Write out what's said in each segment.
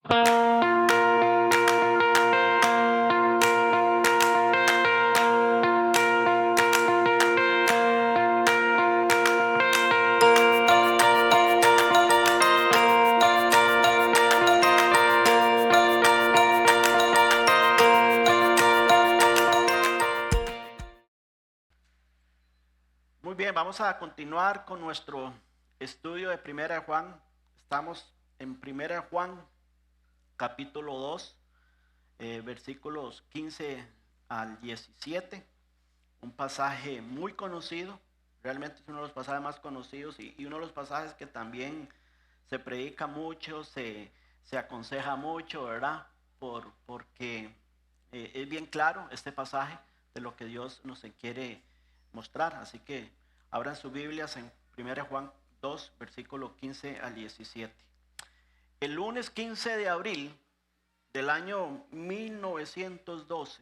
Muy bien, vamos a continuar con nuestro estudio de Primera de Juan. Estamos en Primera de Juan, capítulo 2, versículos 15 al 17. Un pasaje muy conocido, realmente es uno de los pasajes más conocidos y uno de los pasajes que también se predica mucho, se aconseja mucho, ¿verdad? Porque es bien claro este pasaje de lo que Dios nos quiere mostrar. Así que abran sus Biblias en 1 Juan 2, versículo 15 al 17. El lunes 15 de abril del año 1912,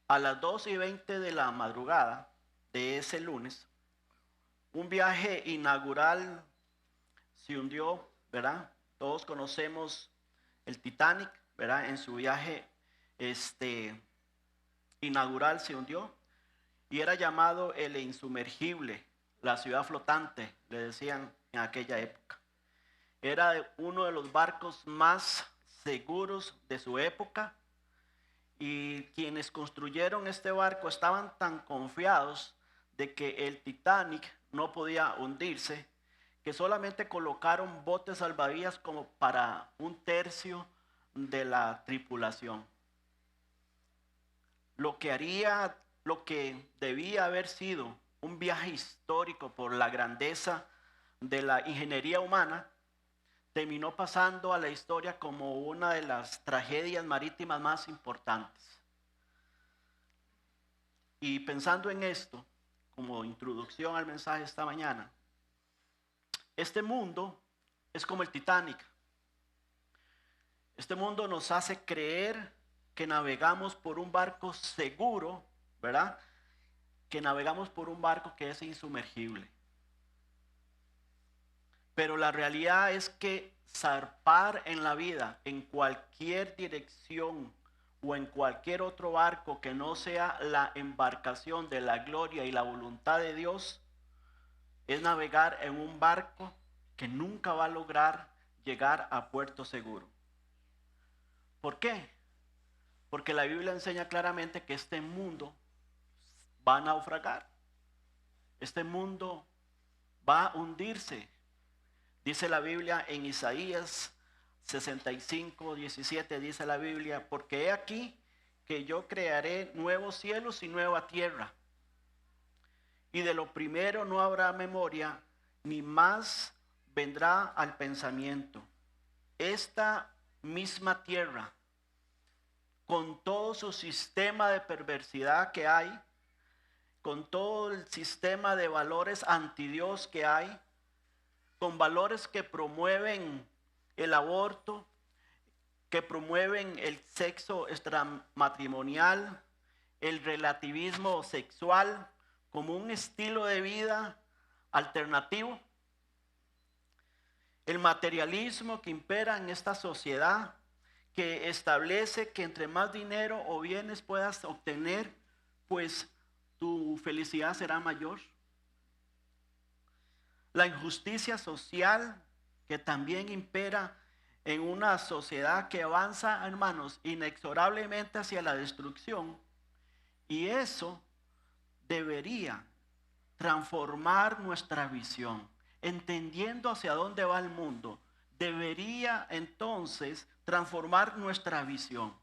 a las 2:20 de la madrugada de ese lunes, un viaje inaugural se hundió, ¿verdad? Todos conocemos el Titanic, ¿verdad? En su viaje inaugural se hundió y era llamado el insumergible, la ciudad flotante, le decían en aquella época. Era uno de los barcos más seguros de su época y quienes construyeron este barco estaban tan confiados de que el Titanic no podía hundirse que solamente colocaron botes salvavidas como para 1/3 de la tripulación. Lo que debía haber sido un viaje histórico por la grandeza de la ingeniería humana, terminó pasando a la historia como una de las tragedias marítimas más importantes. Y pensando en esto, como introducción al mensaje esta mañana, este mundo es como el Titanic. Este mundo nos hace creer que navegamos por un barco seguro, ¿verdad? Que navegamos por un barco que es insumergible. Pero la realidad es que zarpar en la vida, en cualquier dirección o en cualquier otro barco que no sea la embarcación de la gloria y la voluntad de Dios, es navegar en un barco que nunca va a lograr llegar a puerto seguro. ¿Por qué? Porque la Biblia enseña claramente que este mundo va a naufragar. Este mundo va a hundirse. Dice la Biblia en Isaías 65:17, dice la Biblia, porque he aquí que yo crearé nuevos cielos y nueva tierra. Y de lo primero no habrá memoria, ni más vendrá al pensamiento. Esta misma tierra, con todo su sistema de perversidad que hay, con todo el sistema de valores anti Dios que hay, con valores que promueven el aborto, que promueven el sexo extramatrimonial, el relativismo sexual como un estilo de vida alternativo, el materialismo que impera en esta sociedad, que establece que entre más dinero o bienes puedas obtener, pues tu felicidad será mayor. La injusticia social que también impera en una sociedad que avanza, hermanos, inexorablemente hacia la destrucción. Y eso debería transformar nuestra visión, entendiendo hacia dónde va el mundo. Debería entonces transformar nuestra visión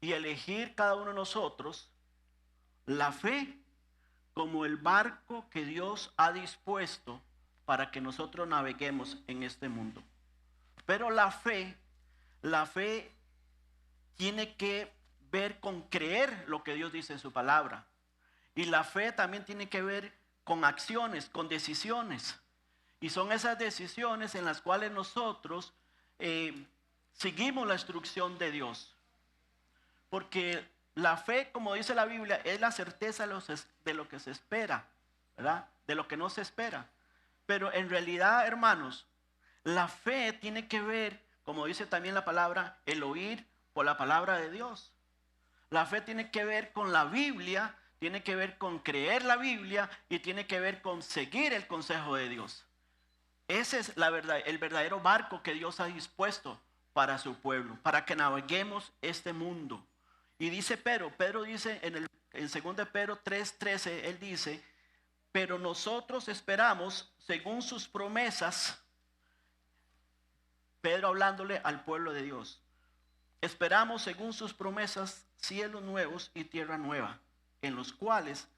y elegir cada uno de nosotros la fe como el barco que Dios ha dispuesto para que nosotros naveguemos en este mundo. Pero la fe tiene que ver con creer lo que Dios dice en su palabra. Y la fe también tiene que ver con acciones, con decisiones. Y son esas decisiones en las cuales nosotros seguimos la instrucción de Dios. Porque la fe, como dice la Biblia, es la certeza de lo que se espera, ¿verdad? De lo que no se espera. Pero en realidad, hermanos, La fe tiene que ver, como dice también la palabra, el oír por la palabra de Dios. La fe tiene que ver con la Biblia, tiene que ver con creer la Biblia y tiene que ver con seguir el consejo de Dios. Ese es el verdadero barco que Dios ha dispuesto para su pueblo, para que naveguemos este mundo. Y dice Pedro dice en 2 Pedro 3:13, él dice, pero nosotros esperamos según sus promesas, Pedro hablándole al pueblo de Dios, esperamos según sus promesas cielos nuevos y tierra nueva, en los cuales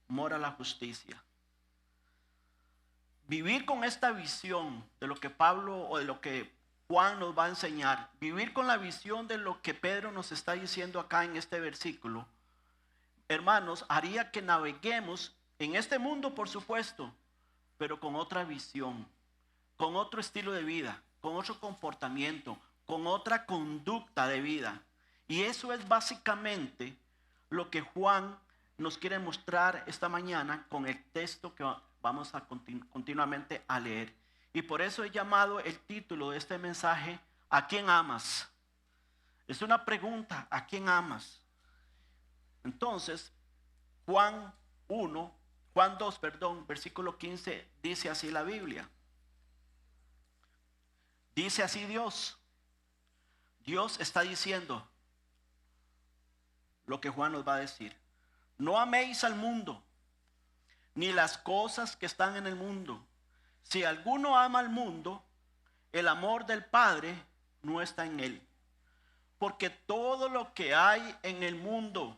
mora la justicia. Vivir con esta visión de lo que Pablo o de lo que Juan nos va a enseñar, vivir con la visión de lo que Pedro nos está diciendo acá en este versículo, hermanos, haría que naveguemos en este mundo, por supuesto, pero con otra visión, con otro estilo de vida, con otro comportamiento, con otra conducta de vida. Y eso es básicamente lo que Juan nos quiere mostrar esta mañana con el texto que vamos a continuamente a leer. Y por eso he llamado el título de este mensaje, ¿a quién amas? Es una pregunta, ¿a quién amas? Entonces, Juan 2, versículo 15, dice así la Biblia. Dice así Dios. Dios está diciendo lo que Juan nos va a decir. No améis al mundo, ni las cosas que están en el mundo. Si alguno ama al mundo, el amor del Padre no está en él. Porque todo lo que hay en el mundo,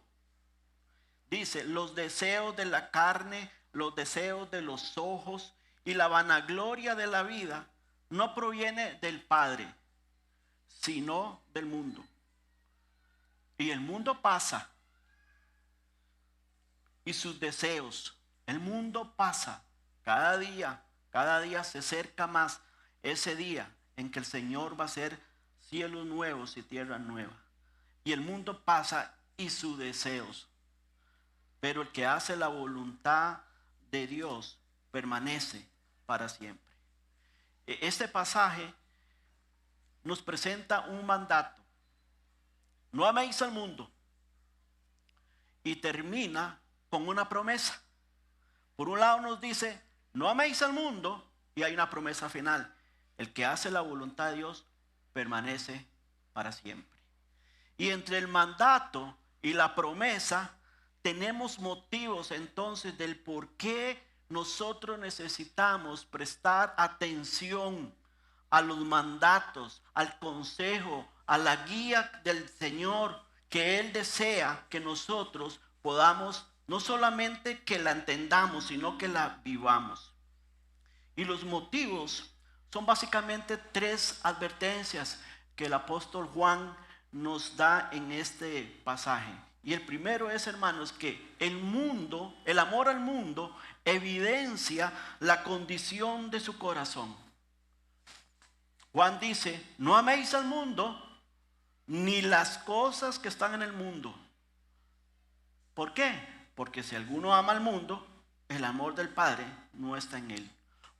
dice, los deseos de la carne, los deseos de los ojos y la vanagloria de la vida, no proviene del Padre, sino del mundo. Y el mundo pasa, y sus deseos, el mundo pasa, cada día se acerca más ese día en que el Señor va a hacer cielos nuevos y tierra nueva. Y el mundo pasa y sus deseos, pero el que hace la voluntad de Dios permanece para siempre. Este pasaje nos presenta un mandato. No améis al mundo. Y termina con una promesa. Por un lado nos dice, no améis al mundo, y hay una promesa final. El que hace la voluntad de Dios permanece para siempre. Y entre el mandato y la promesa tenemos motivos entonces del por qué nosotros necesitamos prestar atención a los mandatos, al consejo, a la guía del Señor, que Él desea que nosotros podamos, no solamente que la entendamos, sino que la vivamos. Y los motivos son básicamente 3 advertencias que el apóstol Juan nos da en este pasaje. Y el primero es, hermanos, que el amor al mundo evidencia la condición de su corazón. Juan dice, no améis al mundo ni las cosas que están en el mundo. ¿Por qué? Porque si alguno ama al mundo, el amor del Padre no está en él.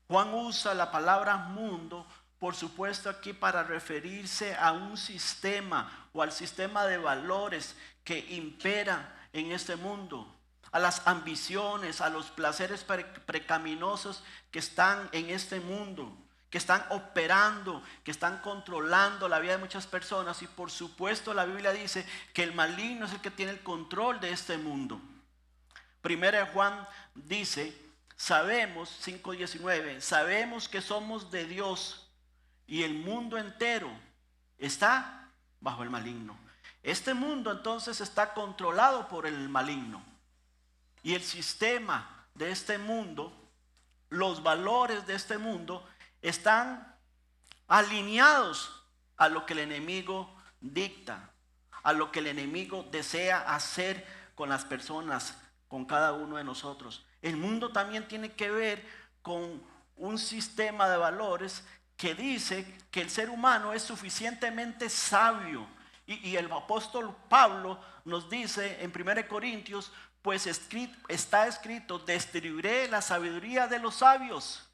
Juan usa la palabra mundo, por supuesto, aquí para referirse a un sistema o al sistema de valores que impera en este mundo, a las ambiciones, a los placeres pecaminosos que están en este mundo, que están operando, que están controlando la vida de muchas personas. Y por supuesto la Biblia dice que el maligno es el que tiene el control de este mundo. Primera de Juan dice, sabemos, 5:19, sabemos que somos de Dios y el mundo entero está bajo el maligno. Este mundo entonces está controlado por el maligno. Y el sistema de este mundo, los valores de este mundo están alineados a lo que el enemigo dicta, a lo que el enemigo desea hacer con las personas, con cada uno de nosotros. El mundo también tiene que ver con un sistema de valores que dice que el ser humano es suficientemente sabio. Y el apóstol Pablo nos dice en 1 Corintios, pues está escrito, destruiré la sabiduría de los sabios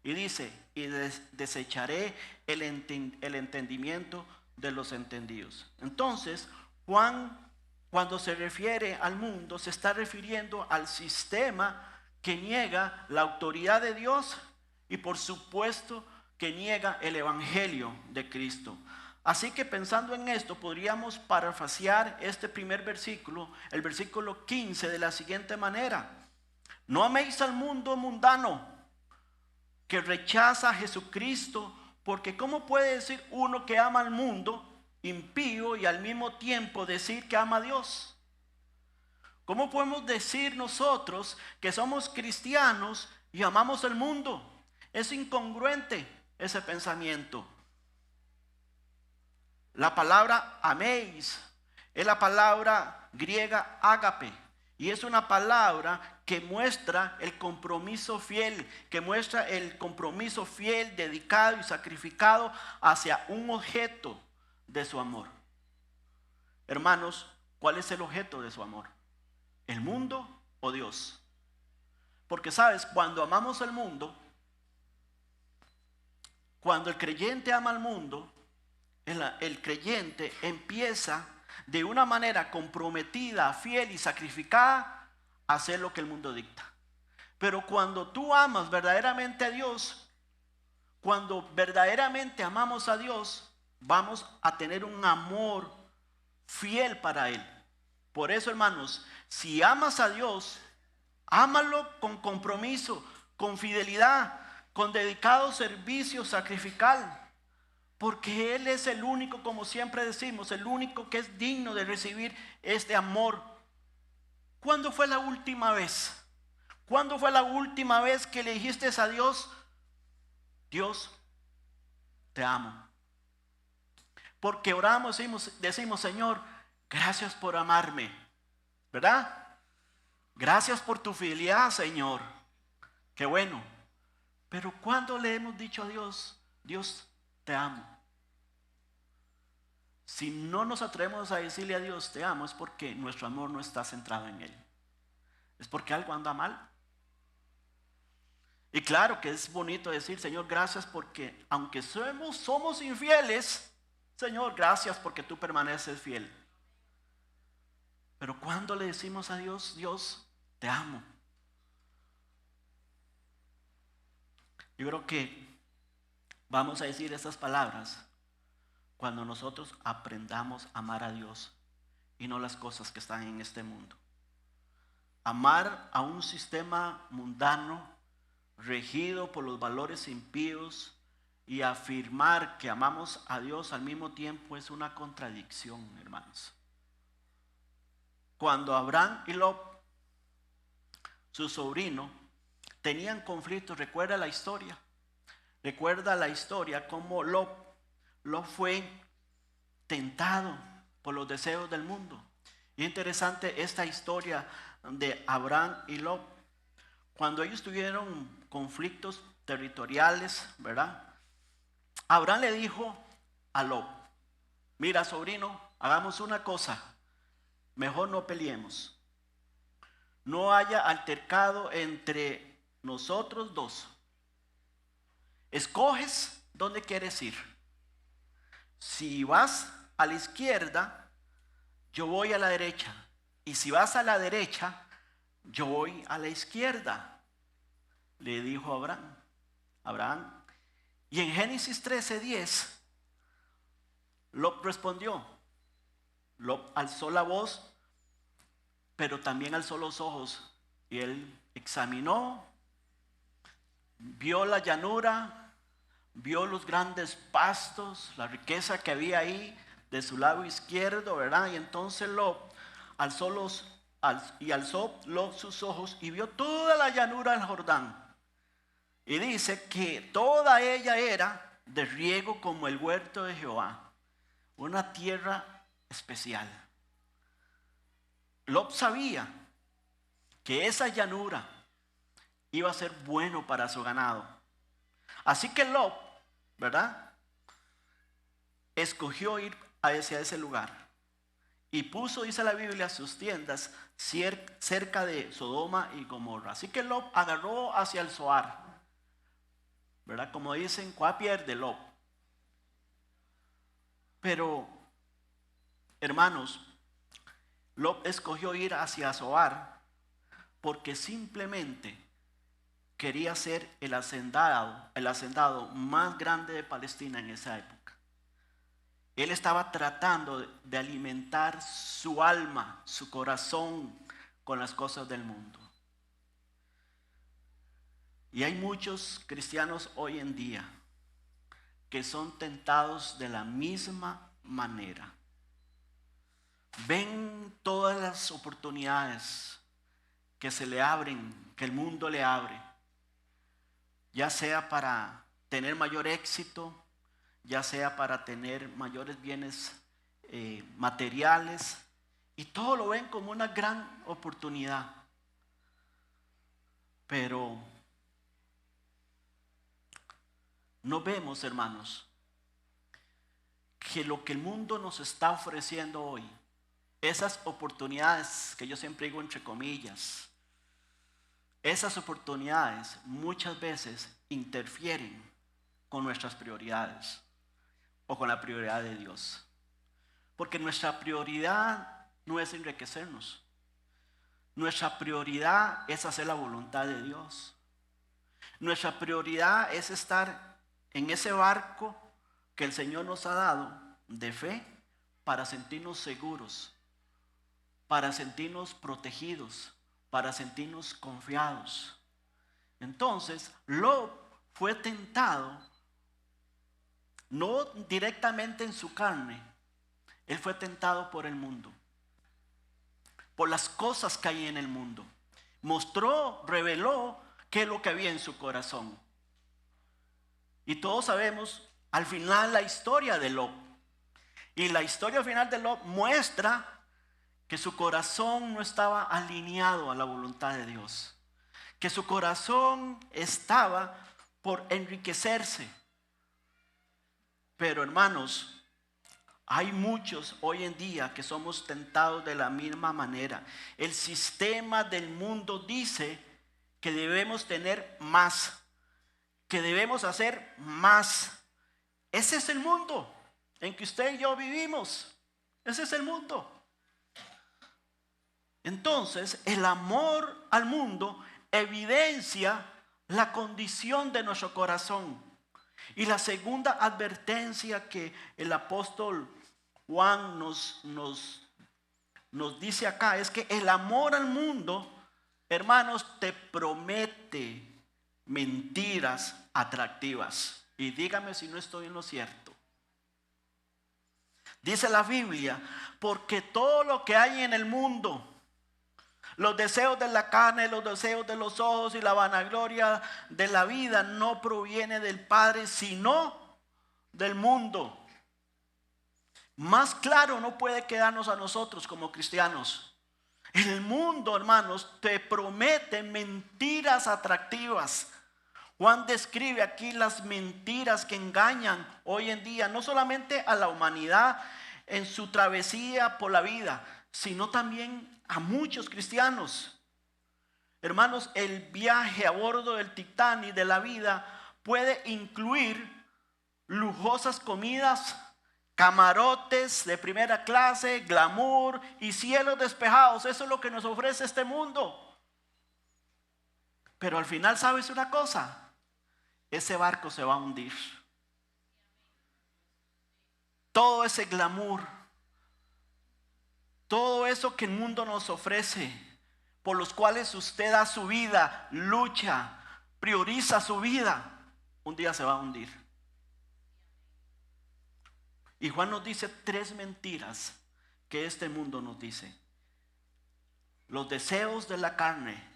Y dice, y desecharé el entendimiento de los entendidos. Entonces, Juan, cuando se refiere al mundo, se está refiriendo al sistema que niega la autoridad de Dios y por supuesto que niega el evangelio de Cristo. Así que pensando en esto, podríamos parafrasear este primer versículo, el versículo 15, de la siguiente manera: no améis al mundo mundano que rechaza a Jesucristo, porque ¿cómo puede decir uno que ama al mundo impío y al mismo tiempo decir que ama a Dios? ¿Cómo podemos decir nosotros que somos cristianos y amamos el mundo? Es incongruente ese pensamiento. La palabra améis es la palabra griega ágape, y es una palabra que muestra el compromiso fiel, dedicado y sacrificado hacia un objeto de su amor. Hermanos, ¿cuál es el objeto de su amor? ¿El mundo o Dios? Porque sabes, cuando amamos el mundo, cuando el creyente ama al mundo, el creyente empieza de una manera comprometida, fiel y sacrificada a hacer lo que el mundo dicta. Pero cuando tú amas verdaderamente a Dios, cuando verdaderamente amamos a Dios, vamos a tener un amor fiel para Él. Por eso, hermanos, si amas a Dios, ámalo con compromiso, con fidelidad, con dedicado servicio sacrificial. Porque Él es el único, como siempre decimos, el único que es digno de recibir este amor. ¿Cuándo fue la última vez? ¿Cuándo fue la última vez que le dijiste a Dios: Dios, te amo? Porque oramos y decimos: Señor, gracias por amarme, ¿verdad? Gracias por tu fidelidad, Señor. Qué bueno. Pero ¿cuándo le hemos dicho a Dios: Dios, te amo? Si no nos atrevemos a decirle a Dios te amo, es porque nuestro amor no está centrado en Él. Es porque algo anda mal. Y claro que es bonito decir: Señor, gracias porque aunque somos infieles, Señor, gracias porque tú permaneces fiel. Pero cuando le decimos a Dios: Dios, te amo? Yo creo que vamos a decir estas palabras cuando nosotros aprendamos a amar a Dios y no las cosas que están en este mundo. Amar a un sistema mundano regido por los valores impíos y afirmar que amamos a Dios al mismo tiempo es una contradicción, hermanos. Cuando Abraham y Lot, su sobrino, tenían conflictos, recuerda la historia cómo Lot fue tentado por los deseos del mundo. Y es interesante esta historia de Abraham y Lot. Cuando ellos tuvieron conflictos territoriales, ¿verdad? Abraham le dijo a Lot: mira, sobrino, hagamos una cosa, mejor no peleemos. No haya altercado entre nosotros dos. Escoges dónde quieres ir. Si vas a la izquierda, yo voy a la derecha. Y si vas a la derecha, yo voy a la izquierda, le dijo Abraham. Y en Génesis 13:10, Lot respondió. Lot alzó la voz, pero también alzó los ojos. Y él examinó, vio la llanura, vio los grandes pastos, la riqueza que había ahí de su lado izquierdo, ¿verdad? Y entonces alzó sus ojos y vio toda la llanura del Jordán. Y dice que toda ella era de riego como el huerto de Jehová, una tierra especial. Lot sabía que esa llanura iba a ser bueno para su ganado. Así que Lot, ¿verdad?, escogió ir hacia ese lugar. Y puso, dice la Biblia, sus tiendas cerca de Sodoma y Gomorra. Así que Lot agarró hacia el Zoar. ¿verdad? Como dicen, ¿cuál pierde Lot? Pero, hermanos, Lot escogió ir hacia Zoar porque simplemente quería ser el hacendado más grande de Palestina en esa época. Él estaba tratando de alimentar su alma, su corazón con las cosas del mundo. Y hay muchos cristianos hoy en día que son tentados de la misma manera. Ven todas las oportunidades que se le abren, que el mundo le abre, ya sea para tener mayor éxito, ya sea para tener mayores bienes materiales, y todo lo ven como una gran oportunidad. Pero no vemos, hermanos, que lo que el mundo nos está ofreciendo hoy, esas oportunidades que yo siempre digo entre comillas, esas oportunidades muchas veces interfieren con nuestras prioridades o con la prioridad de Dios. Porque nuestra prioridad no es enriquecernos. Nuestra prioridad es hacer la voluntad de Dios. Nuestra prioridad es estar en ese barco que el Señor nos ha dado de fe para sentirnos seguros, para sentirnos protegidos, para sentirnos confiados. Entonces, Lot fue tentado, no directamente en su carne, él fue tentado por el mundo, por las cosas que hay en el mundo. Reveló qué es lo que había en su corazón. Y todos sabemos al final la historia de Lot. Y la historia final de Lot muestra que su corazón no estaba alineado a la voluntad de Dios, que su corazón estaba por enriquecerse. Pero hermanos, hay muchos hoy en día que somos tentados de la misma manera. El sistema del mundo dice que debemos tener más, que debemos hacer más. Ese es el mundo en que usted y yo vivimos. Ese es el mundo. Entonces, el amor al mundo evidencia la condición de nuestro corazón. Y la segunda advertencia que el apóstol Juan nos dice acá es que el amor al mundo, hermanos, te promete mentiras atractivas. Y dígame si no estoy en lo cierto. Dice la Biblia, porque todo lo que hay en el mundo, los deseos de la carne, los deseos de los ojos y la vanagloria de la vida no proviene del Padre, sino del mundo. Más claro no puede quedarnos a nosotros como cristianos. El mundo, hermanos, te promete mentiras atractivas. Juan describe aquí las mentiras que engañan hoy en día, no solamente a la humanidad en su travesía por la vida, sino también a muchos cristianos. Hermanos, el viaje a bordo del Titanic de la vida puede incluir lujosas comidas, camarotes de primera clase, glamour y cielos despejados. Eso es lo que nos ofrece este mundo. Pero al final, ¿sabes una cosa? Ese barco se va a hundir. Todo ese glamour, todo eso que el mundo nos ofrece, por los cuales usted da su vida, lucha, prioriza su vida, un día se va a hundir. Y Juan nos dice 3 mentiras que este mundo nos dice. Los deseos de la carne.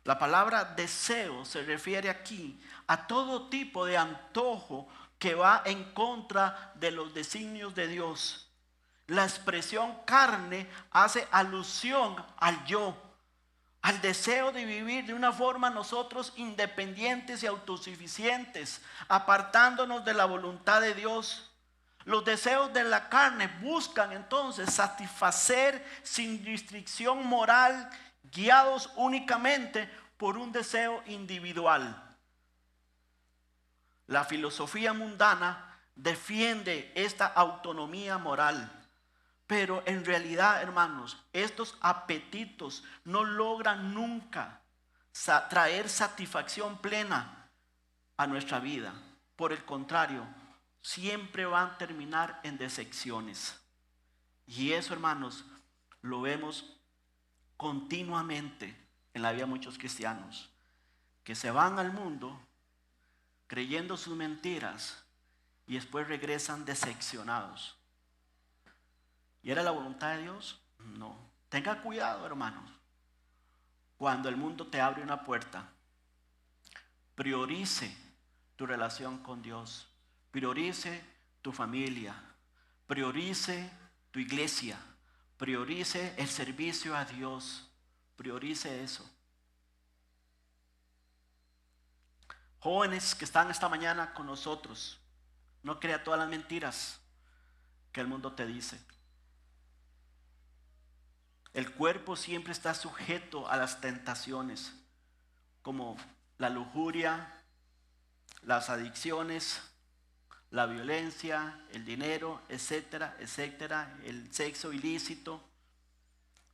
La palabra deseo se refiere aquí a todo tipo de antojo que va en contra de los designios de Dios. La expresión carne hace alusión al yo, al deseo de vivir de una forma nosotros independientes y autosuficientes, apartándonos de la voluntad de Dios. Los deseos de la carne buscan entonces satisfacer sin restricción moral, guiados únicamente por un deseo individual. La filosofía mundana defiende esta autonomía moral. Pero en realidad, hermanos, estos apetitos no logran nunca traer satisfacción plena a nuestra vida. Por el contrario, siempre van a terminar en decepciones. Y eso, hermanos, lo vemos continuamente en la vida de muchos cristianos, que se van al mundo creyendo sus mentiras y después regresan decepcionados. ¿Y era la voluntad de Dios? No. Tenga cuidado, hermanos. Cuando el mundo te abre una puerta, priorice tu relación con Dios. Priorice tu familia. Priorice tu iglesia. Priorice el servicio a Dios. Priorice eso. Jóvenes que están esta mañana con nosotros, no crea todas las mentiras que el mundo te dice. El cuerpo siempre está sujeto a las tentaciones, como la lujuria, las adicciones, la violencia, el dinero, etcétera, etcétera, el sexo ilícito.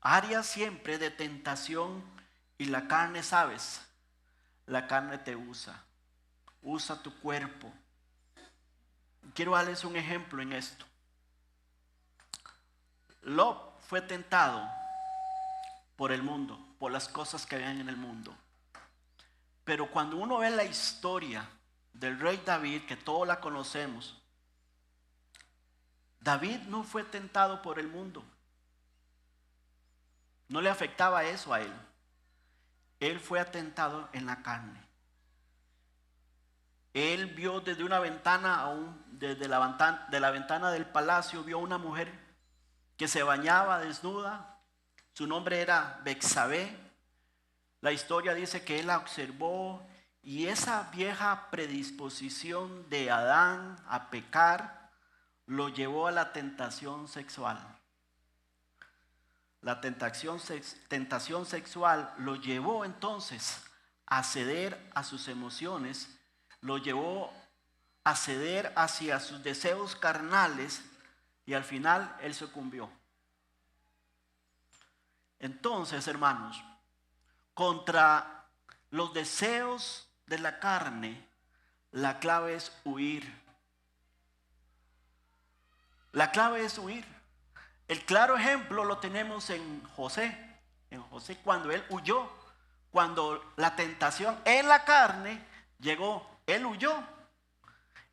Áreas siempre de tentación, y la carne, ¿sabes? La carne te usa tu cuerpo. Quiero darles un ejemplo en esto. Lot fue tentado por el mundo, por las cosas que habían en el mundo. Pero cuando uno ve la historia del rey David, que todos la conocemos, David no fue tentado por el mundo. No le afectaba eso a él. Él fue atentado en la carne. Él vio desde una ventana, desde la ventana del palacio, vio una mujer que se bañaba desnuda. Su nombre era Betsabé. La historia dice que él la observó, y esa vieja predisposición de Adán a pecar lo llevó a la tentación sexual. La tentación sexual lo llevó entonces a ceder a sus emociones, lo llevó a ceder hacia sus deseos carnales, y al final él sucumbió. Entonces, hermanos, contra los deseos de la carne, la clave es huir. La clave es huir. El claro ejemplo lo tenemos en José. En José, cuando él huyó, cuando la tentación en la carne llegó, él huyó.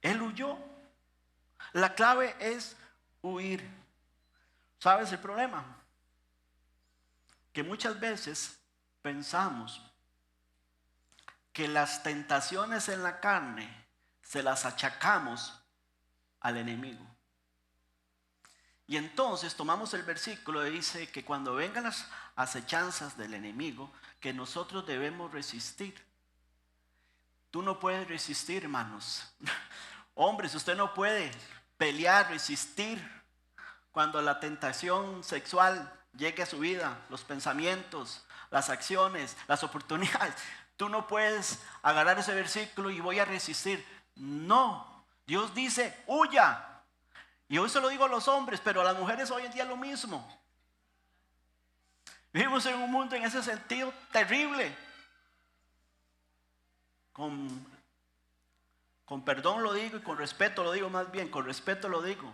Él huyó. La clave es huir. ¿Sabes el problema? Que muchas veces pensamos que las tentaciones en la carne se las achacamos al enemigo. Y entonces tomamos el versículo y dice que cuando vengan las acechanzas del enemigo, que nosotros debemos resistir. Tú no puedes resistir, hermanos. Hombres, usted no puede pelear, resistir cuando la tentación sexual llegue a su vida, los pensamientos, las acciones, las oportunidades. Tú no puedes agarrar ese versículo y voy a resistir. No, Dios dice, huya. Y hoy se lo digo a los hombres, pero a las mujeres hoy en día lo mismo. Vivimos en un mundo en ese sentido terrible. Con perdón lo digo, y con respeto lo digo, más bien, con respeto lo digo.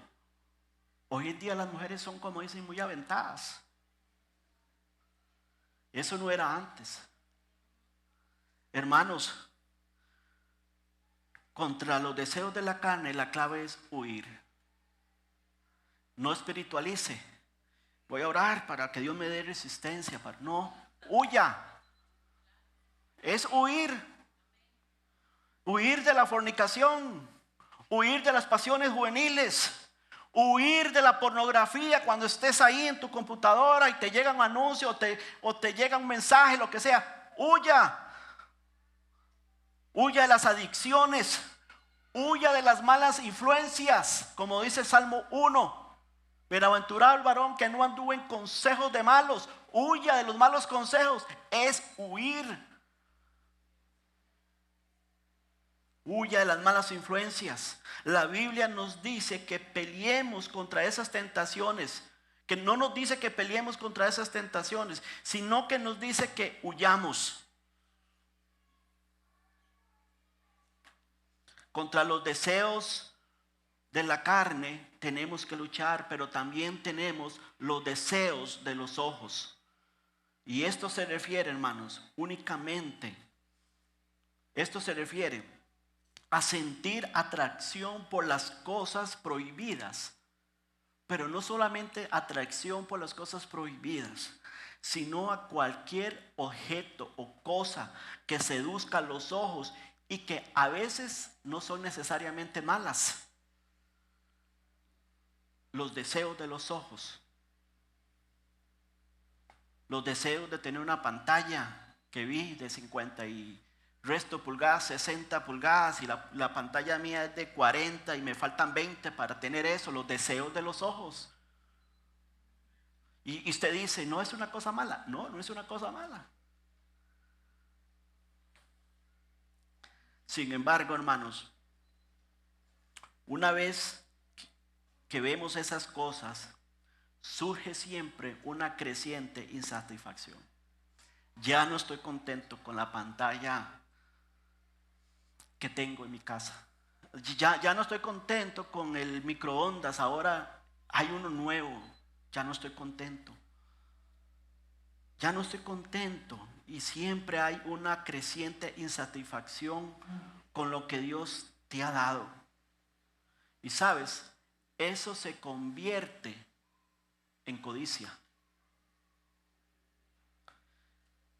Hoy en día las mujeres son, como dicen, muy aventadas. Eso no era antes. Hermanos, contra los deseos de la carne, la clave es huir. No espiritualice. Voy a orar para que Dios me dé resistencia. No, huya. Es huir. Huir de la fornicación. Huir de las pasiones juveniles. Huir de la pornografía cuando estés ahí en tu computadora y te llega un anuncio o te llega un mensaje, lo que sea. Huya. Huya de las adicciones. Huya de las malas influencias, como dice el Salmo 1. Bienaventurado el varón que no anduvo en consejos de malos. Huya de los malos consejos. Es huir. Huya de las malas influencias. La Biblia nos dice que peleemos contra esas tentaciones. Que no nos dice que peleemos contra esas tentaciones, sino que nos dice que huyamos. Contra los deseos de la carne tenemos que luchar, pero también tenemos los deseos de los ojos. Y esto se refiere, hermanos, únicamente, esto se refiere a sentir atracción por las cosas prohibidas. Pero no solamente atracción por las cosas prohibidas, sino a cualquier objeto o cosa que seduzca los ojos y que a veces no son necesariamente malas. Los deseos de los ojos. Los deseos de tener una pantalla que vi de 50 y resto pulgadas, 60 pulgadas, y la pantalla mía es de 40 y me faltan 20 para tener eso. Los deseos de los ojos. Y usted dice, no es una cosa mala. No, no es una cosa mala. Sin embargo, hermanos, una vez que vemos esas cosas, surge siempre una creciente insatisfacción. Ya no estoy contento con la pantalla que tengo en mi casa. Ya no estoy contento con el microondas. Ahora hay uno nuevo. Ya no estoy contento. Ya no estoy contento. Y siempre hay una creciente insatisfacción con lo que Dios te ha dado. Y sabes, eso se convierte en codicia.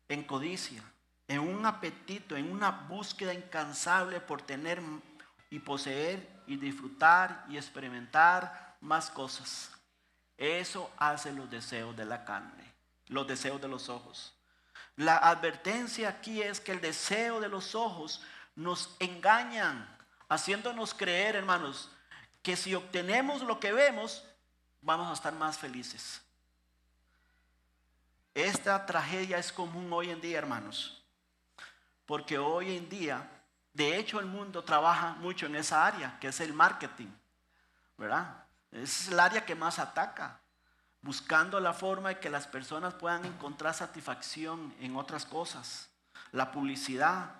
En codicia. En un apetito, en una búsqueda incansable por tener y poseer y disfrutar y experimentar más cosas. Eso hace los deseos de la carne, los deseos de los ojos. La advertencia aquí es que el deseo de los ojos nos engañan, haciéndonos creer, hermanos, que si obtenemos lo que vemos, vamos a estar más felices. Esta tragedia es común hoy en día, hermanos, porque hoy en día, de hecho, el mundo trabaja mucho en esa área, que es el marketing, ¿verdad? Es el área que más ataca, buscando la forma de que las personas puedan encontrar satisfacción en otras cosas. La publicidad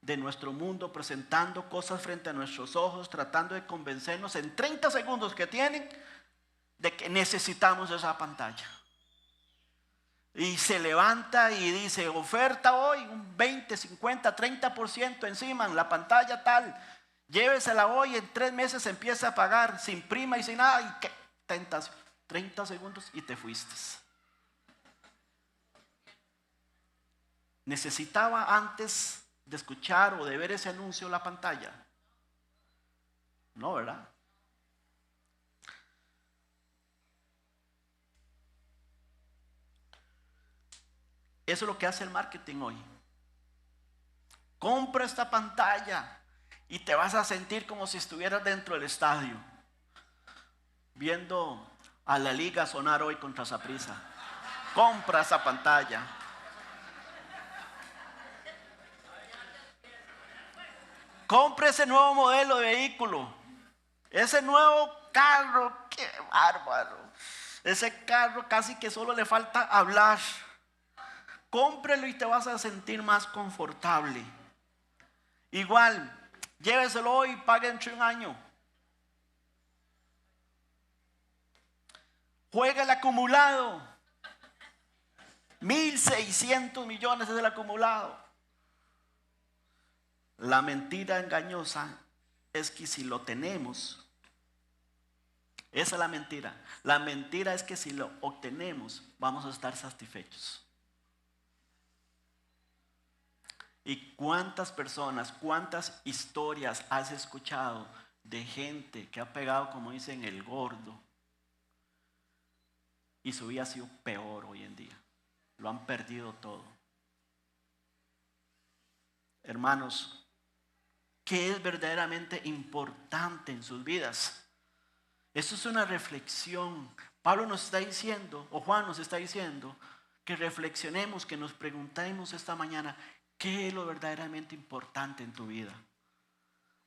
de nuestro mundo presentando cosas frente a nuestros ojos, tratando de convencernos en 30 segundos que tienen de que necesitamos esa pantalla. Y se levanta y dice, oferta hoy, un 20, 50, 30% encima en la pantalla tal. Llévesela hoy, en 3 meses se empieza a pagar, sin prima y sin nada. Y qué tentación. 30 segundos y te fuiste. ¿Necesitaba antes de escuchar o de ver ese anuncio la pantalla? No, ¿verdad? Eso es lo que hace el marketing hoy. Compra esta pantalla y te vas a sentir como si estuvieras dentro del estadio, viendo a la liga sonar hoy contra Saprissa. Compra esa pantalla. Compra ese nuevo modelo de vehículo. Ese nuevo carro, qué bárbaro. Ese carro casi que solo le falta hablar. Cómprelo y te vas a sentir más confortable. Igual, lléveselo hoy y pague entre un año. Juega el acumulado. 1.600 millones es el acumulado. La mentira engañosa es que si lo tenemos, esa es la mentira. La mentira es que si lo obtenemos, vamos a estar satisfechos. ¿Y cuántas personas, cuántas historias has escuchado de gente que ha pegado, como dicen, el gordo? Y su vida ha sido peor hoy en día. Lo han perdido todo. Hermanos, ¿qué es verdaderamente importante en sus vidas? Eso es una reflexión. Pablo nos está diciendo, o Juan nos está diciendo, que reflexionemos, que nos preguntemos esta mañana, ¿qué es lo verdaderamente importante en tu vida?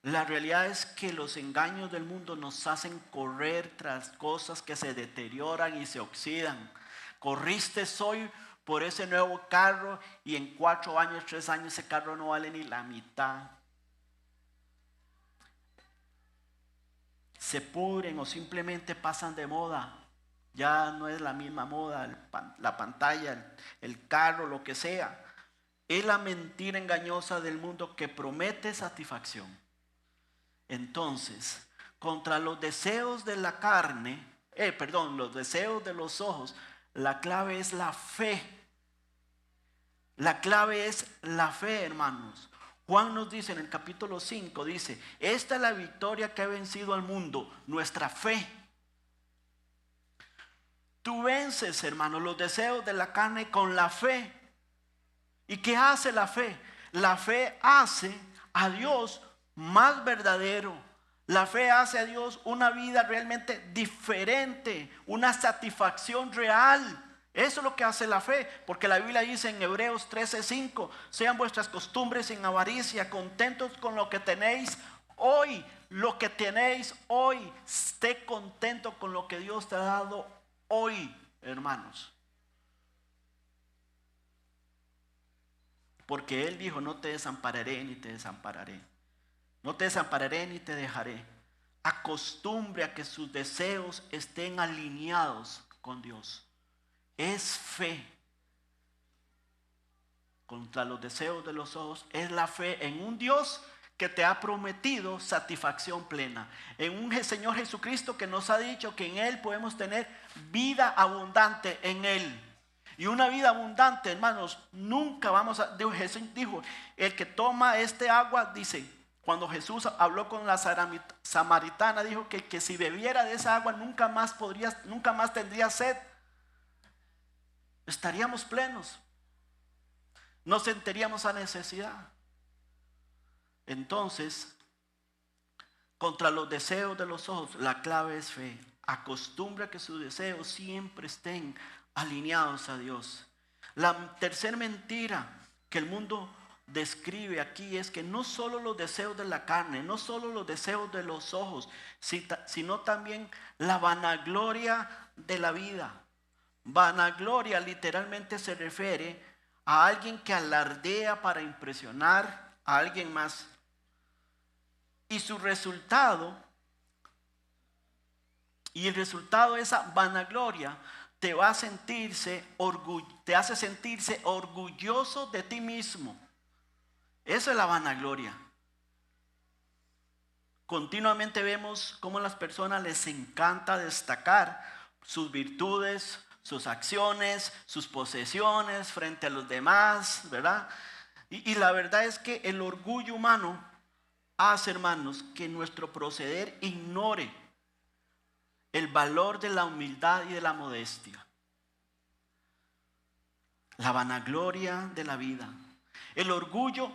La realidad es que los engaños del mundo nos hacen correr tras cosas que se deterioran y se oxidan. Corriste hoy por ese nuevo carro y en 4 años, 3 años ese carro no vale ni la mitad. Se pudren o simplemente pasan de moda. Ya no es la misma moda, la pantalla, el carro, lo que sea. Es la mentira engañosa del mundo que promete satisfacción. Entonces, contra los deseos de la carne, los deseos de los ojos, la clave es la fe. La clave es la fe, hermanos. Juan nos dice en el capítulo 5, dice, esta es la victoria que ha vencido al mundo, nuestra fe. Tú vences, hermanos, los deseos de la carne con la fe. ¿Y qué hace la fe? La fe hace a Dios más verdadero. La fe hace a Dios una vida realmente diferente, una satisfacción real. Eso es lo que hace la fe, porque la Biblia dice en Hebreos 13:5, sean vuestras costumbres sin avaricia, contentos con lo que tenéis hoy. Lo que tenéis hoy, esté contento con lo que Dios te ha dado hoy, hermanos. Porque Él dijo, no te desampararé ni te desampararé. No te desampararé ni te dejaré. Acostumbre a que sus deseos estén alineados con Dios. Es fe. Contra los deseos de los ojos es la fe en un Dios que te ha prometido satisfacción plena. En un Señor Jesucristo que nos ha dicho que en Él podemos tener vida abundante en Él. Y una vida abundante, hermanos, nunca vamos a... Jesús dijo, el que toma este agua, dice, cuando Jesús habló con la samaritana, dijo que si bebiera de esa agua nunca más tendría sed. Estaríamos plenos. No sentiríamos esa necesidad. Entonces, contra los deseos de los ojos, la clave es fe. Acostumbra a que sus deseos siempre estén alineados a Dios. La tercera mentira que el mundo describe aquí es que no solo los deseos de la carne, no solo los deseos de los ojos, sino también la vanagloria de la vida. Vanagloria literalmente se refiere a alguien que alardea para impresionar a alguien más. Y el resultado de esa vanagloria te hace sentirse orgulloso de ti mismo. Eso es la vanagloria. Continuamente vemos cómo a las personas les encanta destacar sus virtudes, sus acciones, sus posesiones frente a los demás, ¿verdad? Y la verdad es que el orgullo humano hace, hermanos, que nuestro proceder ignore el valor de la humildad y de la modestia. La vanagloria de la vida. El orgullo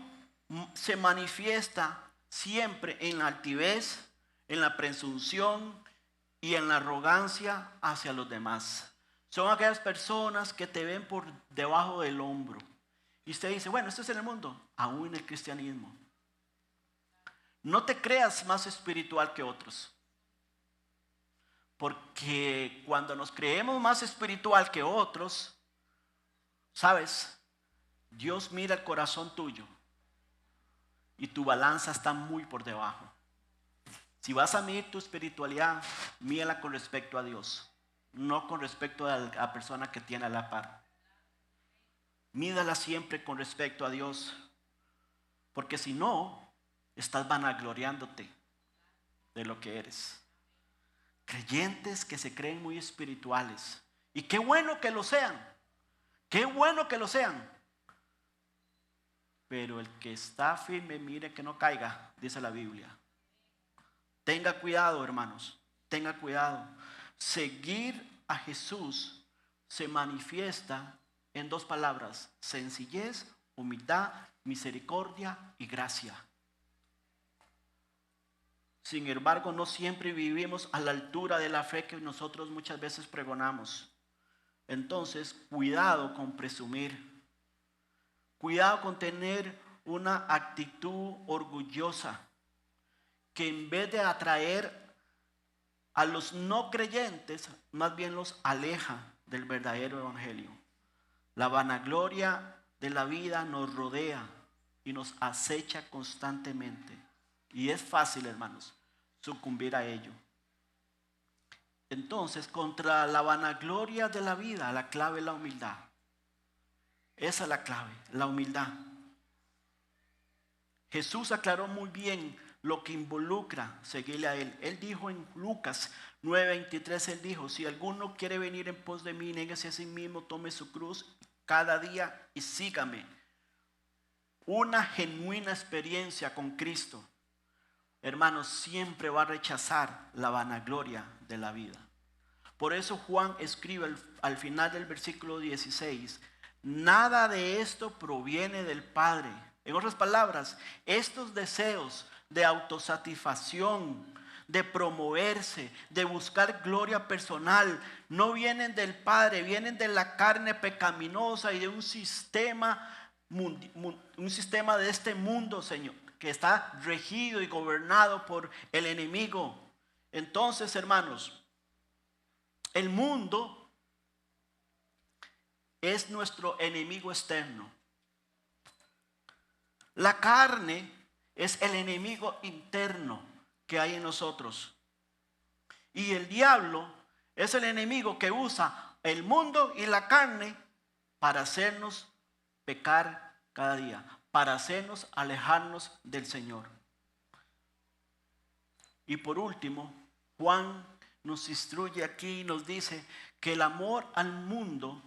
se manifiesta siempre en la altivez, en la presunción y en la arrogancia hacia los demás. Son aquellas personas que te ven por debajo del hombro. Y usted dice, bueno, esto es en el mundo, aún en el cristianismo. No te creas más espiritual que otros. Porque cuando nos creemos más espiritual que otros, ¿sabes? Dios mira el corazón tuyo y tu balanza está muy por debajo. Si vas a medir tu espiritualidad, mírala con respecto a Dios, no con respecto a la persona que tiene a la par. Mídala siempre con respecto a Dios, porque si no, estás vanagloriándote de lo que eres. Creyentes que se creen muy espirituales. Y qué bueno que lo sean. Qué bueno que lo sean. Pero el que está firme, mire que no caiga, dice la Biblia. Tenga cuidado, hermanos. Tenga cuidado. Seguir a Jesús se manifiesta en 2 palabras: sencillez, humildad, misericordia y gracia. Sin embargo, no siempre vivimos a la altura de la fe que nosotros muchas veces pregonamos. Entonces, cuidado con presumir. Cuidado con tener una actitud orgullosa. que en vez de atraer a los no creyentes, más bien los aleja del verdadero evangelio. La vanagloria de la vida nos rodea y nos acecha constantemente. Y es fácil, hermanos, sucumbir a ello. Entonces, contra la vanagloria de la vida, la clave es la humildad. Esa es la clave, la humildad. Jesús aclaró muy bien lo que involucra seguirle a Él. Él dijo en Lucas 9:23, Él dijo, si alguno quiere venir en pos de mí, néguese a sí mismo, tome su cruz cada día y sígame. Una genuina experiencia con Cristo, hermanos, siempre va a rechazar la vanagloria de la vida. Por eso Juan escribe al final del versículo 16, nada de esto proviene del Padre. En otras palabras, estos deseos de autosatisfacción, de promoverse, de buscar gloria personal, no vienen del Padre, vienen de la carne pecaminosa y de un sistema de este mundo, Señor, que está regido y gobernado por el enemigo. Entonces, hermanos, el mundo es nuestro enemigo externo. La carne es el enemigo interno que hay en nosotros. Y el diablo es el enemigo que usa el mundo y la carne para hacernos pecar cada día, para hacernos alejarnos del Señor. Y por último, Juan nos instruye aquí y nos dice que el amor al mundo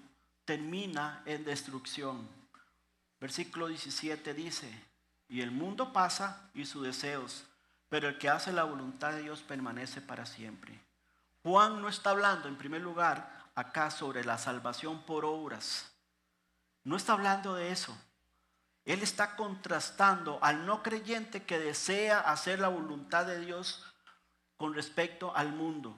termina en destrucción. Versículo 17 dice, y el mundo pasa y sus deseos, pero el que hace la voluntad de Dios permanece para siempre. Juan no está hablando en primer lugar acá sobre la salvación por obras. No está hablando de eso. Él está contrastando al no creyente que desea hacer la voluntad de Dios con respecto al mundo.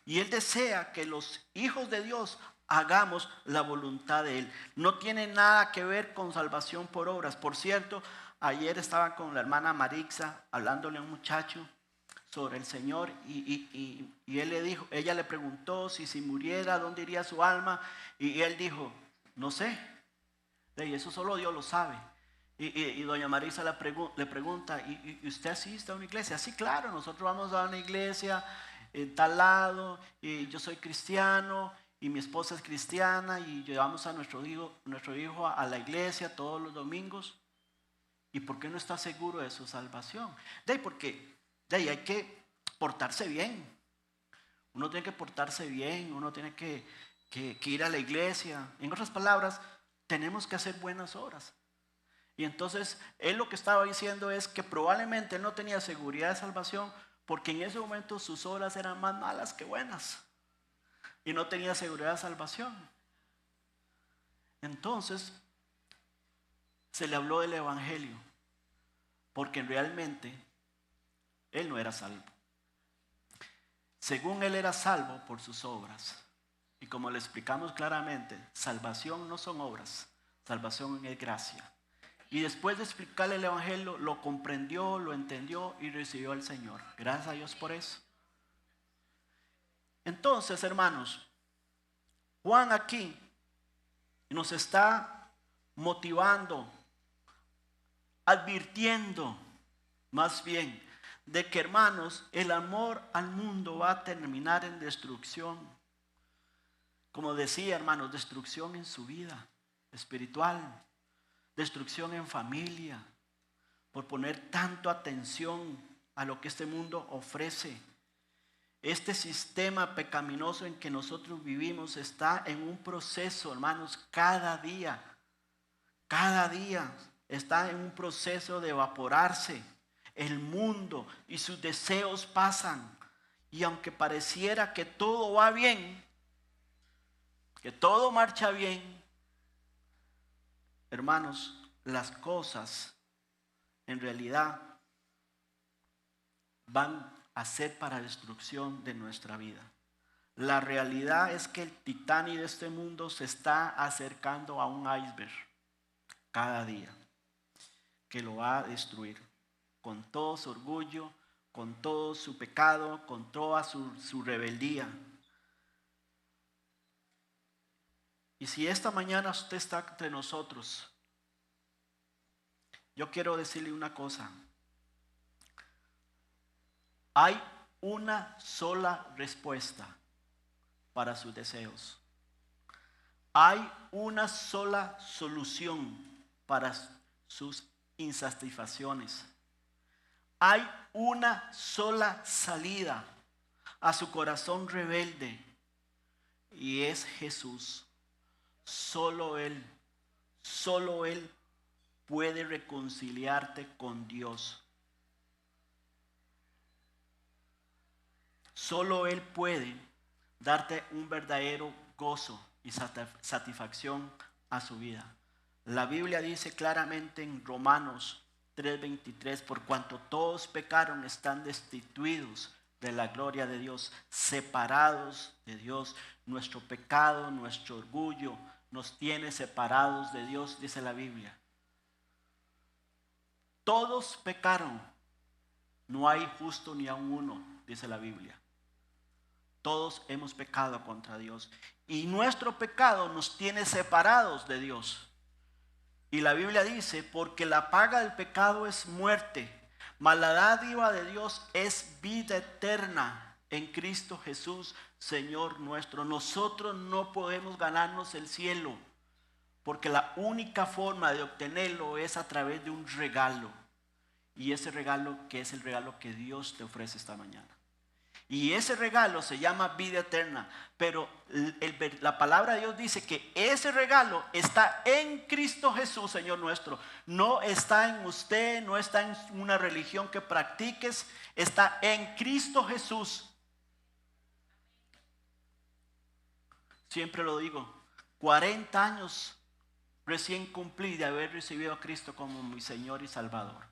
Y él desea que los hijos de Dios hagamos la voluntad de Él. No tiene nada que ver con salvación por obras. Por cierto, ayer estaba con la hermana Marixa hablándole a un muchacho sobre el Señor y él le dijo, ella le preguntó si muriera, ¿dónde iría su alma? Y él dijo, no sé. Y eso solo Dios lo sabe. Y doña Marisa le pregunta, ¿y usted asiste a una iglesia? Sí, claro, nosotros vamos a una iglesia en tal lado, y yo soy cristiano, y mi esposa es cristiana, y llevamos a nuestro hijo a la iglesia todos los domingos. ¿Y por qué no está seguro de su salvación? Porque hay que portarse bien. Uno tiene que portarse bien, uno tiene que ir a la iglesia. En otras palabras, tenemos que hacer buenas obras. Y entonces, él lo que estaba diciendo es que probablemente él no tenía seguridad de salvación porque en ese momento sus obras eran más malas que buenas. Y no tenía seguridad de salvación. Entonces, se le habló del evangelio. Porque realmente, él no era salvo. Según él era salvo por sus obras. Y como le explicamos claramente, salvación no son obras. Salvación es gracia. Y después de explicarle el evangelio, lo comprendió, lo entendió y recibió al Señor. Gracias a Dios por eso. Entonces, hermanos, Juan aquí nos está motivando, advirtiendo más bien de que, hermanos, el amor al mundo va a terminar en destrucción. Como decía, hermanos, destrucción en su vida espiritual, destrucción en familia, por poner tanto atención a lo que este mundo ofrece. Este sistema pecaminoso en que nosotros vivimos está en un proceso, hermanos, cada día está en un proceso de evaporarse. El mundo y sus deseos pasan. Y aunque pareciera que todo va bien, que todo marcha bien, hermanos, las cosas en realidad van a ser para destrucción de nuestra vida. La realidad es que el Titanic de este mundo se está acercando a un iceberg cada día, que lo va a destruir con todo su orgullo, con todo su pecado, con toda su rebeldía. Y si esta mañana usted está entre nosotros, yo quiero decirle una cosa. Hay una sola respuesta para sus deseos. Hay una sola solución para sus insatisfacciones. Hay una sola salida a su corazón rebelde y es Jesús. Solo Él puede reconciliarte con Dios. Solo Él puede darte un verdadero gozo y satisfacción a su vida. La Biblia dice claramente en Romanos 3:23, por cuanto todos pecaron, están destituidos de la gloria de Dios, separados de Dios. Nuestro pecado, nuestro orgullo nos tiene separados de Dios, dice la Biblia. Todos pecaron, no hay justo ni aun uno, dice la Biblia. Todos hemos pecado contra Dios y nuestro pecado nos tiene separados de Dios. Y la Biblia dice, porque la paga del pecado es muerte, mas la dádiva de Dios es vida eterna en Cristo Jesús, Señor nuestro. Nosotros no podemos ganarnos el cielo, porque la única forma de obtenerlo es a través de un regalo. Y ese regalo que es el regalo que Dios te ofrece esta mañana. Y ese regalo se llama vida eterna. Pero la palabra de Dios dice que ese regalo está en Cristo Jesús, Señor nuestro. No está en usted, no está en una religión que practiques. Está en Cristo Jesús. Siempre lo digo, 40 años recién cumplí de haber recibido a Cristo como mi Señor y Salvador.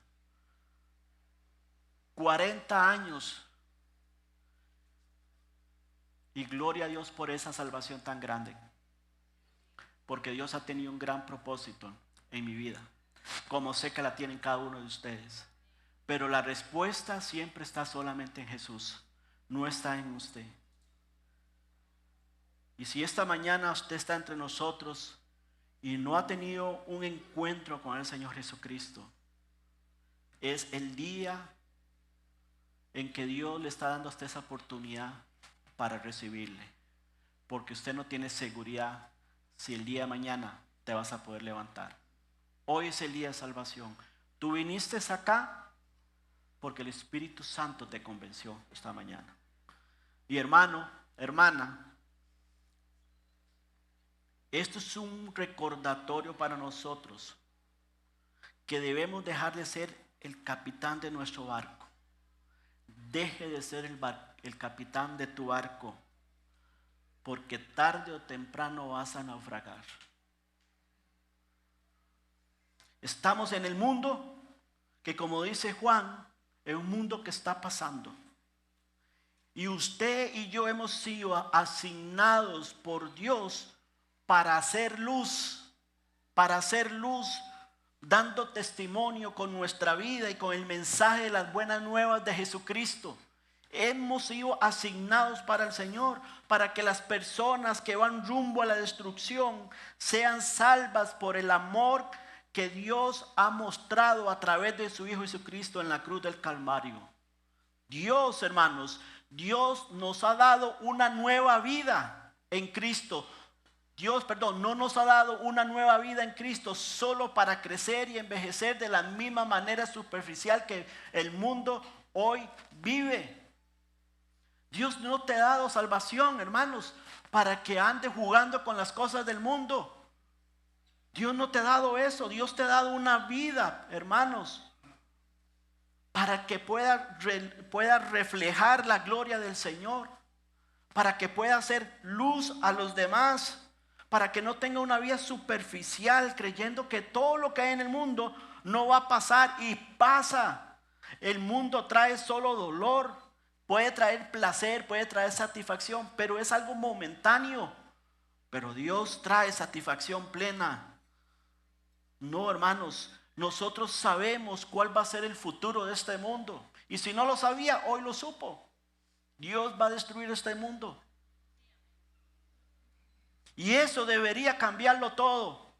40 años. Y gloria a Dios por esa salvación tan grande. Porque Dios ha tenido un gran propósito en mi vida. Como sé que la tienen cada uno de ustedes. Pero la respuesta siempre está solamente en Jesús. No está en usted. Y si esta mañana usted está entre nosotros y no ha tenido un encuentro con el Señor Jesucristo, es el día en que Dios le está dando a usted esa oportunidad para recibirle, porque usted no tiene seguridad si el día de mañana te vas a poder levantar. Hoy es el día de salvación. Tú viniste acá porque el Espíritu Santo te convenció esta mañana. Y hermano, hermana, esto es un recordatorio para nosotros que debemos dejar de ser el capitán de nuestro barco. Deje de ser el capitán de tu barco, porque tarde o temprano vas a naufragar. Estamos en el mundo que, como dice Juan, es un mundo que está pasando. Y usted y yo hemos sido asignados por Dios para hacer luz, dando testimonio con nuestra vida y con el mensaje de las buenas nuevas de Jesucristo. Hemos sido asignados para el Señor, para que las personas que van rumbo a la destrucción sean salvas por el amor que Dios ha mostrado a través de su Hijo Jesucristo en la cruz del Calvario. Dios, hermanos, Dios nos ha dado una nueva vida en Cristo. No nos ha dado una nueva vida en Cristo solo para crecer y envejecer de la misma manera superficial que el mundo hoy vive. Dios no te ha dado salvación, hermanos, para que andes jugando con las cosas del mundo. Dios no te ha dado eso. Dios te ha dado una vida, hermanos, para que pueda reflejar la gloria del Señor, para que pueda hacer luz a los demás, para que no tenga una vida superficial creyendo que todo lo que hay en el mundo no va a pasar y pasa. El mundo trae solo dolor, puede traer placer, puede traer satisfacción, pero es algo momentáneo. Pero Dios trae satisfacción plena. No, hermanos, nosotros sabemos cuál va a ser el futuro de este mundo Y si no lo sabía, hoy lo supo. Dios va a destruir este mundo. Y eso debería cambiarlo todo.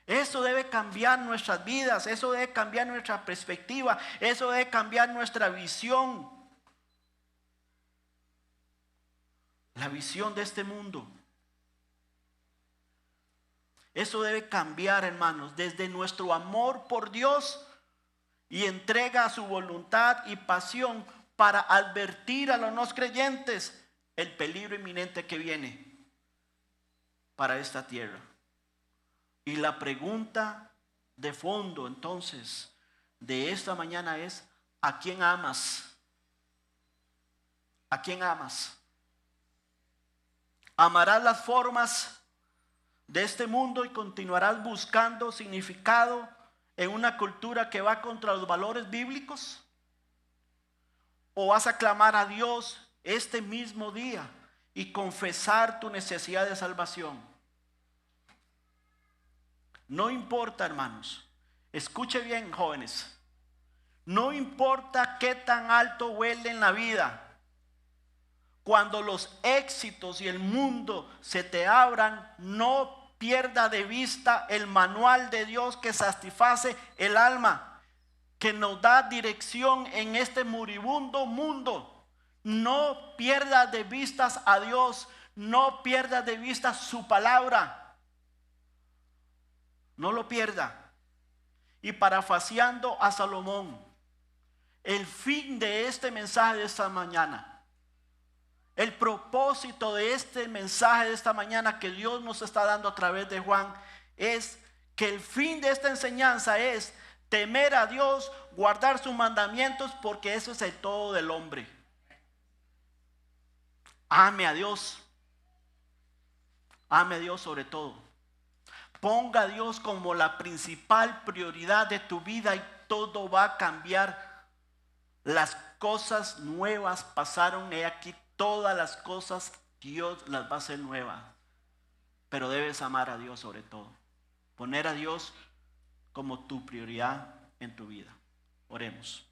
Eso debe cambiar nuestras vidas. Eso debe cambiar nuestra perspectiva. Eso debe cambiar nuestra visión. La visión de este mundo. Eso debe cambiar, hermanos, desde nuestro amor por Dios y entrega a su voluntad y pasión para advertir a los no creyentes el peligro inminente que viene para esta tierra. Y la pregunta de fondo entonces de esta mañana es: ¿a quién amas? ¿A quién amas? ¿Amarás las formas de este mundo y continuarás buscando significado en una cultura que va contra los valores bíblicos? ¿O vas a clamar a Dios este mismo día y confesar tu necesidad de salvación? No importa, hermanos, escuche bien, jóvenes, no importa qué tan alto huele en la vida. Cuando los éxitos y el mundo se te abran, no pierda de vista el manual de Dios que satisface el alma, que nos da dirección en este moribundo mundo. No pierda de vista a Dios, no pierda de vista su palabra. No lo pierda. Y parafraseando a Salomón, el fin de este mensaje de esta mañana, el propósito de este mensaje de esta mañana que Dios nos está dando a través de Juan, es que el fin de esta enseñanza es temer a Dios, guardar sus mandamientos, porque eso es el todo del hombre. Ame a Dios. Ame a Dios sobre todo. Ponga a Dios como la principal prioridad de tu vida y todo va a cambiar. Las cosas nuevas pasaron, he aquí todas las cosas Dios las va a hacer nuevas. Pero debes amar a Dios sobre todo. Poner a Dios como tu prioridad en tu vida. Oremos.